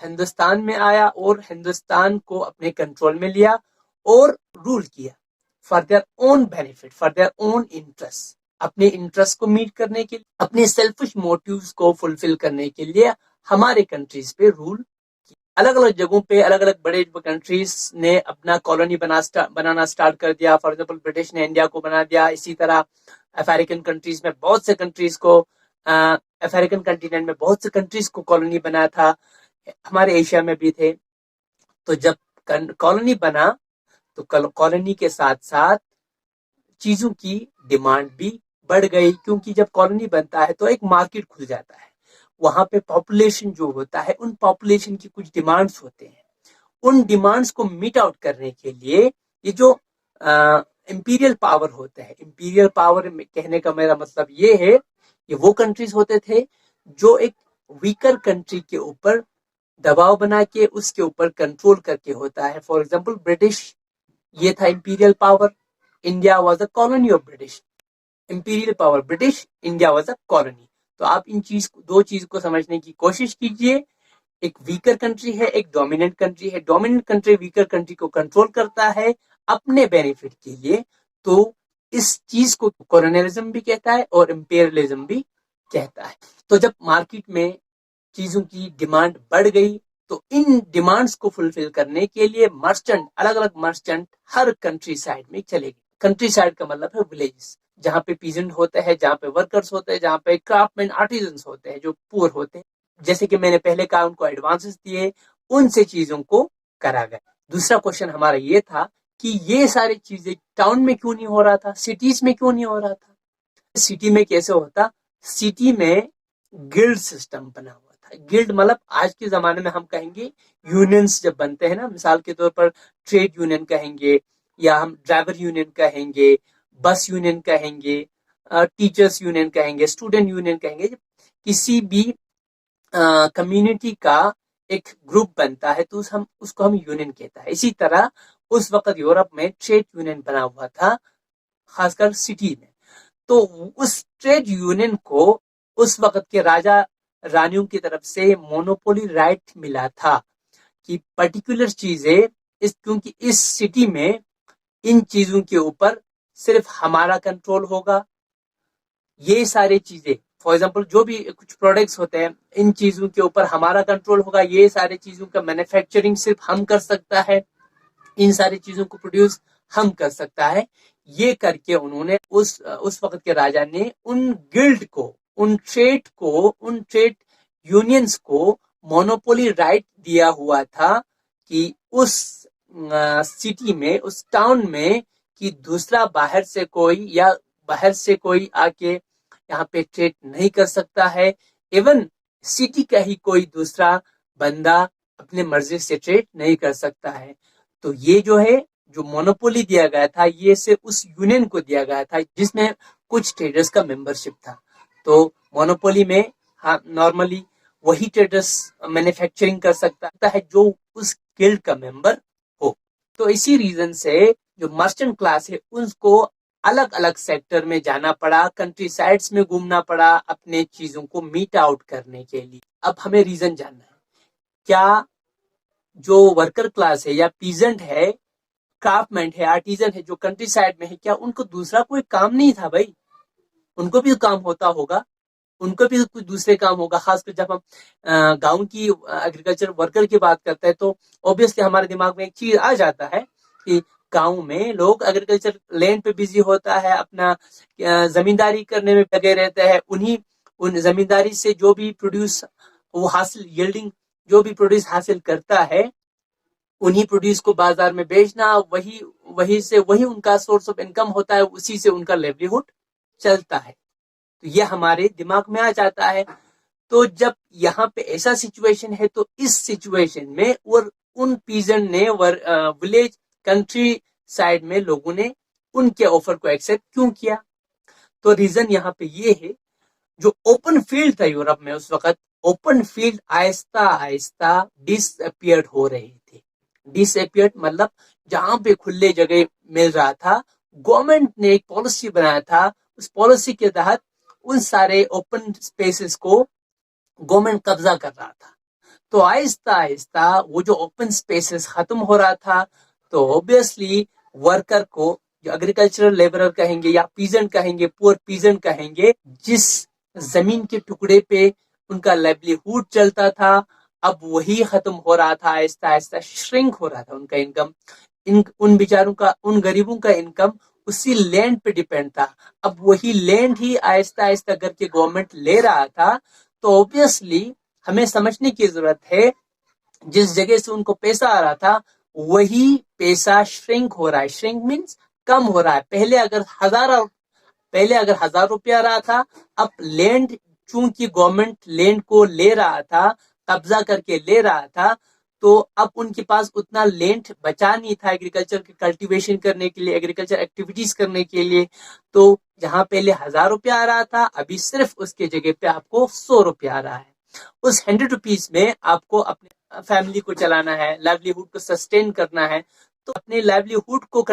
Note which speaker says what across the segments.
Speaker 1: ہندوستان میں آیا اور ہندوستان کو اپنے کنٹرول میں لیا اور رول کیا for their own benefit, for their own interest, اپنے انٹرسٹ کو میٹ کرنے کے لیے، اپنے سیلفش موٹیوز کو فلفل کرنے کے لیے ہمارے کنٹریز پہ رول کیا۔ الگ الگ جگہوں پہ الگ الگ بڑے کنٹریز نے اپنا کالونی بنانا سٹارٹ کر دیا۔ فار ایگزامپل برٹش نے انڈیا کو بنا دیا، اسی طرح افریقن کنٹریز میں بہت سے کنٹریز کو، افریقن کنٹیننٹ میں بہت سے کنٹریز کو کالونی بنا تھا، ہمارے ایشیا میں بھی تھے۔ تو جب کالونی بنا تو کالونی کے ساتھ ساتھ چیزوں کی ڈیمانڈ بھی بڑھ گئی، کیونکہ جب کالونی بنتا ہے تو ایک مارکیٹ کھل جاتا ہے، وہاں پہ پاپولیشن جو ہوتا ہے ان پاپولیشن کی کچھ ڈیمانڈز ہوتے ہیں، ان ڈیمانڈز کو میٹ آؤٹ کرنے کے لیے یہ جو امپیریل پاور ہوتا ہے، امپیریل پاور کہنے کا میرا مطلب یہ ہے، یہ وہ کنٹریز ہوتے تھے جو ایک ویکر کنٹری کے اوپر دباؤ بنا کے اس کے اوپر کنٹرول کر کے ہوتا ہے۔ فار ایگزامپل برٹش، یہ تھا Imperial power, India was a colony of British, Imperial power British, India was a colony. تو آپ ان دو چیز کو سمجھنے کی کوشش کیجئے، ایک ویکر کنٹری ہے، ایک ڈومیننٹ کنٹری ہے، ڈومیننٹ کنٹری ویکر کنٹری کو کنٹرول کرتا ہے اپنے بینیفٹ کے لیے، تو اس چیز کو کولونیلزم بھی کہتا ہے اور امپیریلزم بھی کہتا ہے۔ تو جب مارکیٹ میں چیزوں کی ڈیمانڈ بڑھ گئی تو ان ڈیمانڈز کو فلفل کرنے کے لیے مرچنٹ، الگ الگ مرچنٹ ہر کنٹری سائڈ میں چلے گئے۔ کنٹری سائڈ کا مطلب ہے ولیجز، جہاں پہ پیزنٹ ہوتے ہیں، جہاں پہ ورکرز ہوتے ہیں، جہاں پہ کرافٹ مین آرٹیزنس ہوتے ہیں جو پور ہوتے ہیں، جیسے کہ میں نے پہلے کہا ان کو ایڈوانسز دیے، ان سے چیزوں کو کرا گیا۔ دوسرا کوشچن ہمارا یہ تھا کہ یہ ساری چیزیں ٹاؤن میں کیوں نہیں ہو رہا تھا، سٹیز میں کیوں نہیں ہو رہا تھا؟ سٹی میں کیسے ہوتا؟ سٹی میں گلڈ سسٹم بنا ہوا تھا۔ گلڈ مطلب آج کے زمانے میں ہم کہیں گے یونینز جب بنتے ہیں نا، مثال کے طور پر ٹریڈ یونین کہیں گے، یا ہم ڈرائیور یونین کہیں گے، بس یونین کہیں گے، ٹیچرز یونین کہیں گے، اسٹوڈنٹ یونین کہیں گے۔ کسی بھی کمیونٹی کا ایک گروپ بنتا ہے تو اس کو ہم یونین کہتا ہے۔ اسی طرح اس وقت یورپ میں ٹریڈ یونین بنا ہوا تھا، خاص کر سٹی میں۔ تو اس ٹریڈ یونین کو اس وقت کے راجا رانیوں کی طرف سے مونوپولی رائٹ ملا تھا کہ پرٹیکولر چیزیں کیونکہ اس سٹی میں ان چیزوں کے اوپر صرف ہمارا کنٹرول ہوگا، یہ ساری چیزیں فار ایگزامپل جو بھی کچھ پروڈکٹس ہوتے ہیں ان چیزوں کے اوپر ہمارا کنٹرول ہوگا، یہ ساری چیزوں کا مینوفیکچرنگ صرف ہم کر سکتا ہے، ان ساری چیزوں کو پروڈیوس ہم کر سکتا ہے۔ یہ کر کے انہوں نے اس وقت کے راجا نے ان گلڈ کو، ان ٹریڈ یونینز کو مونوپولی رائٹ دیا ہوا تھا کہ اس سٹی میں، اس ٹاؤن میں، کہ دوسرا باہر سے کوئی آ کے یہاں پہ ٹریڈ نہیں کر سکتا ہے، ایون سٹی کا ہی کوئی دوسرا بندہ اپنے مرضی سے ٹریڈ نہیں کر سکتا ہے۔ تو یہ جو مونوپولی دیا گیا تھا یہ صرف اس یونین کو دیا گیا تھا جس میں کچھ ٹریڈرز کا ممبرشپ تھا۔ تو مونوپولی میں نارملی وہی ٹریڈرز مینوفیکچرنگ کر سکتا ہے جو اس گلڈ کا ممبر ہو۔ تو اسی ریزن سے جو مرچنٹ کلاس ہے اس کو الگ الگ سیکٹر میں جانا پڑا، کنٹری سائڈز میں گھومنا پڑا اپنے چیزوں کو میٹ آؤٹ کرنے کے لیے۔ اب ہمیں ریزن جاننا ہے، کیا جو ورکر کلاس ہے یا پیزنٹ ہے، کرافٹمین ہے، آرٹیزن ہے جو کنٹری سائڈ میں ہے، کیا ان کو دوسرا کوئی کام نہیں تھا؟ بھائی ان کو بھی کام ہوتا ہوگا، ان کو بھی کچھ دوسرے کام ہوگا۔ خاص کر جب ہم گاؤں کی ایگریکلچر ورکر کی بات کرتے ہیں تو اوبیسلی ہمارے دماغ میں ایک چیز آ جاتا ہے کہ گاؤں میں لوگ ایگریکلچر لینڈ پہ بزی ہوتا ہے، اپنا زمینداری کرنے میں لگے رہتے ہیں، ان زمینداری سے جو بھی پروڈیوس وہ حاصل یلڈنگ جو بھی پروڈیوس حاصل کرتا ہے انہی پروڈیوس کو بازار میں بیچنا، وہی ان کا سورس آف انکم ہوتا ہے، اسی سے ان کا لیولیہوڈ چلتا ہے۔ تو یہ ہمارے دماغ میں آ جاتا ہے۔ تو جب یہاں پہ ایسا سچویشن ہے تو اس سچویشن میں ان پیزنٹ نے ولیج کنٹری سائڈ میں لوگوں نے ان کے آفر کو ایکسپٹ کیوں کیا؟ تو ریزن یہاں پہ یہ ہے، جو اوپن فیلڈ تھا یورپ میں اس وقت، اوپن فیلڈ آہستہ آہستہ ڈس اپیئرڈ ہو رہے تھے۔ ڈس اپیئرڈ مطلب جہاں پہ کھلے جگہ مل رہا تھا، گورنمنٹ نے ایک پالیسی بنایا تھا، اس پالیسی کے تحت ان سارے اوپن سپیسز کو گورنمنٹ قبضہ کر رہا تھا۔ تو آہستہ آہستہ وہ جو اوپن اسپیسز ختم ہو رہا تھا تو اوبیسلی ورکر کو جو ایگریکلچرل لیبرر کہیں گے یا پیزنٹ کہیں گے, پور پیزنٹ کہیں گے, جس زمین کے ٹکڑے پہ ان کا لائیولیہوڈ چلتا تھا اب وہی ختم ہو رہا تھا, آہستہ آہستہ شرنک ہو رہا تھا ان کا انکم. ان بیچاروں کا, ان غریبوں کا انکم اسی لینڈ پہ ڈیپینڈ تھا. اب وہی لینڈ ہی آہستہ آہستہ کر کے گورنمنٹ لے رہا تھا. تو اوبیسلی ہمیں سمجھنے کی ضرورت ہے جس جگہ سے ان کو پیسہ آ رہا تھا وہی پیسہ شرنک ہو رہا ہے. شرنک مینس کم ہو رہا ہے. پہلے اگر 1000 روپیہ آ رہا تھا, اب لینڈ چونکہ گورنمنٹ لینڈ کو لے رہا تھا, قبضہ کر کے لے رہا تھا, تو اب ان کے پاس اتنا لینڈ بچا نہیں تھا ایگریکلچر کی کلٹیویشن کرنے کے لیے, ایگریکلچر ایکٹیویٹیز کرنے کے لیے. تو جہاں پہلے 1000 روپیہ آ رہا تھا ابھی صرف اس کے جگہ پہ آپ کو 100 روپیہ آ رہا ہے. اس 100 روپیز میں آپ کو اپنے فیملی کو چلانا ہے, لائیولیہوڈ کو سسٹین کرنا ہے. تو اپنے لائیولیہوڈ کو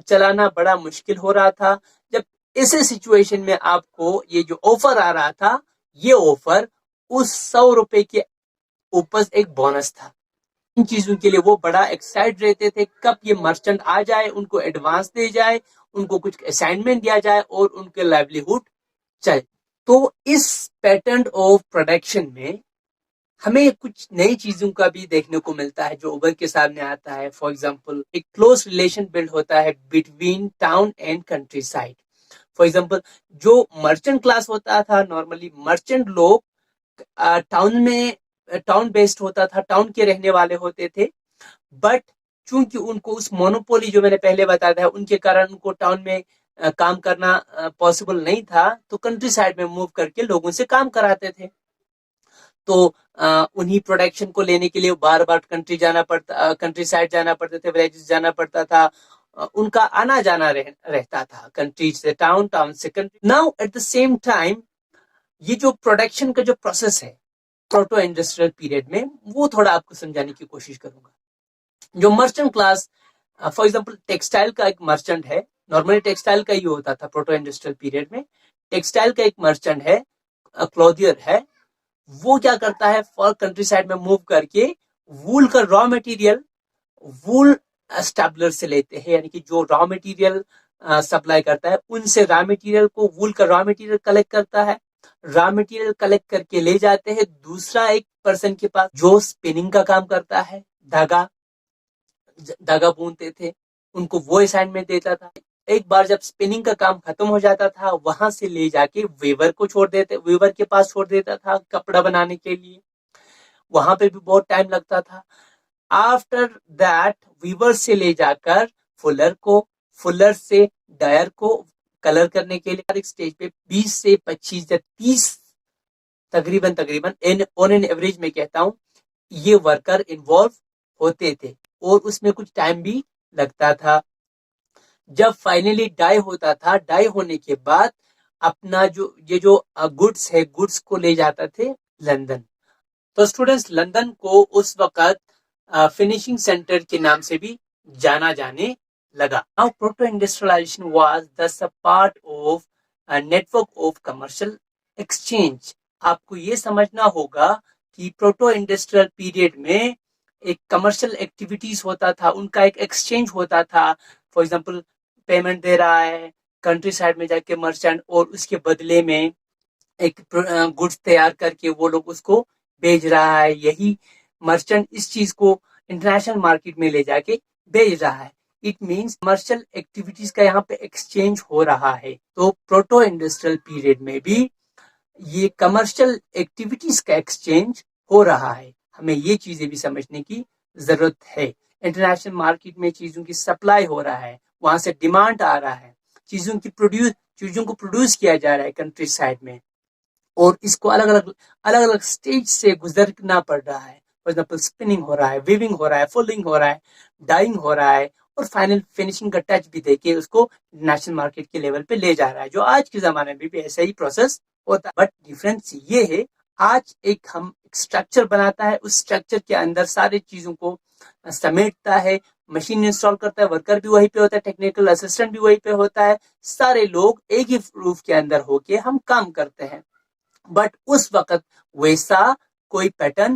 Speaker 1: چلانا بڑا مشکل ہو رہا تھا. جب ایسے سچویشن میں آپ کو یہ جو آفر آ رہا تھا, یہ آفر اس 100 روپے کے اوپر ایک بونس تھا. ان چیزوں کے لیے وہ بڑا ایکسائٹ رہتے تھے کب یہ مرچنٹ آ جائے, ان کو ایڈوانس دے جائے, ان کو کچھ اسائنمنٹ دیا جائے اور ان کے لائیولیہوڈ چلے. تو اس پیٹرن آف پروڈکشن میں ہمیں کچھ نئی چیزوں کا بھی دیکھنے کو ملتا ہے جو ابھر کے سامنے آتا ہے. فار ایگزامپل ایک کلوز ریلیشن بلڈ ہوتا ہے between town and country side. For example جو مرچنٹ کلاس ہوتا تھا, نارملی مرچنٹ لوگ ٹاؤن بیسڈ ہوتا تھا, ٹاؤن کے رہنے والے ہوتے تھے. بٹ چونکہ ان کو اس مونوپولی جو میں نے پہلے بتایا تھا ان کے کارن ان کو ٹاؤن میں کام کرنا پاسبل نہیں تھا, تو کنٹری سائڈ میں موو کر کے لوگوں سے کام کراتے تھے. تو انہی پروڈکشن کو لینے کے لیے بار بار کنٹری سائڈ جانا پڑتا تھا, ولیجز جانا پڑتا تھا. ان کا آنا جانا رہتا تھا کنٹری سے ٹاؤن, ٹاؤن سے country. Now at the same time یہ جو پروڈکشن کا جو پروسیس ہے پروٹو انڈسٹریل پیریڈ میں, وہ تھوڑا آپ کو سمجھانے کی کوشش کروں گا. جو merchant class, for example textile کا ایک مرچنٹ ہے, نارملی ٹیکسٹائل کا ہی ہوتا تھا پروٹو انڈسٹریل پیریڈ میں. ٹیکسٹائل کا ایک مرچنٹ ہے, کلودیئر ہے, وہ کیا کرتا ہے فار کنٹری سائڈ میں موو کر کے وول کا را مٹیریل وول اسٹیبلر سے لیتے ہیں, یعنی کہ جو را مٹیریل سپلائی کرتا ہے ان سے را مٹیریل کو, وول کا را مٹیریل کلیکٹ کرتا ہے. را مٹیریل کلیکٹ کر کے لے جاتے ہیں دوسرا ایک پرسن کے پاس جو اسپننگ کا کام کرتا ہے, دھاگا بونتے تھے, ان کو وہ اسائنمنٹ دیتا تھا. ایک بار جب اسپننگ کا کام ختم ہو جاتا تھا وہاں سے لے جا کے ویور کے پاس چھوڑ دیتا تھا کپڑا بنانے کے لیے. وہاں پہ بھی بہت ٹائم لگتا تھا. آفٹر دیٹ ویور سے لے جا کر فلر کو, فلر سے ڈائر کو کلر کرنے کے لیے ہر ایک سٹیج پہ 20 سے 25 یا 30 تقریباً آن این ایوریج میں کہتا ہوں یہ ورکر انوالو ہوتے تھے, اور اس میں کچھ ٹائم بھی لگتا تھا. جب فائنلی ڈائی ہوتا تھا, ڈائی ہونے کے بعد اپنا جو گڈس ہے, گڈس کو لے جاتا تھے لندن. تو اسٹوڈنٹس لندن کو اس وقت فنیشنگ سینٹر کے نام سے بھی جانا جانے لگا. Now proto industrialization was thus a part of a network of commercial exchange. آپ کو یہ سمجھنا ہوگا کہ پروٹو انڈسٹریل پیریڈ میں ایک کمرشل ایکٹیویٹیز ہوتا تھا, ان کا ایک ایکسچینج ہوتا تھا. فار ایگزامپل پیمنٹ دے رہا ہے کنٹری سائڈ میں جا کے مرچنٹ, اور اس کے بدلے میں ایک گڈس تیار کر کے وہ لوگ اس کو بیچ رہا ہے. یہی مرچنٹ اس چیز کو انٹرنیشنل مارکیٹ میں لے جا کے بیچ رہا ہے. اٹ مینس کمرشل ایکٹیویٹیز کا یہاں پہ ایکسچینج ہو رہا ہے. تو پروٹو انڈسٹریل پیریڈ میں بھی یہ کمرشل ایکٹیویٹیز کا ایکسچینج ہو رہا ہے. ہمیں یہ چیزیں بھی سمجھنے کی ضرورت ہے. انٹرنیشنل مارکیٹ میں چیزوں کی سپلائی ہو رہا ہے, وہاں سے ڈیمانڈ آ رہا ہے, چیزوں کو پروڈیوس کیا جا رہا ہے کنٹری سائڈ میں, اور اس کو الگ الگ سٹیج سے گزرنا پڑ رہا ہے. فار ایگزامپل اسپننگ ہو رہا ہے, ویونگ ہو رہا ہے, فولڈنگ ہو رہا ہے, ڈائنگ ہو رہا ہے, اور فائنل فنیشنگ کا ٹچ بھی دے کے اس کو نیشنل مارکیٹ کے لیول پہ لے جا رہا ہے, جو آج کے زمانے میں بھی ایسا ہی پروسیس ہوتا ہے. بٹ ڈیفرنس یہ ہے آج ہم اسٹرکچر بناتا ہے, اس اسٹرکچر کے اندر سارے چیزوں کو سمیٹتا ہے, مشین انسٹال کرتا ہے, ورکر بھی وہی پہ ہوتا ہے, ٹیکنیکل اسسٹنٹ بھی وہی پہ ہوتا ہے, سارے لوگ ایک ہی روف کے اندر ہو کے ہم کام کرتے ہیں. بٹ اس وقت ویسا کوئی پیٹرن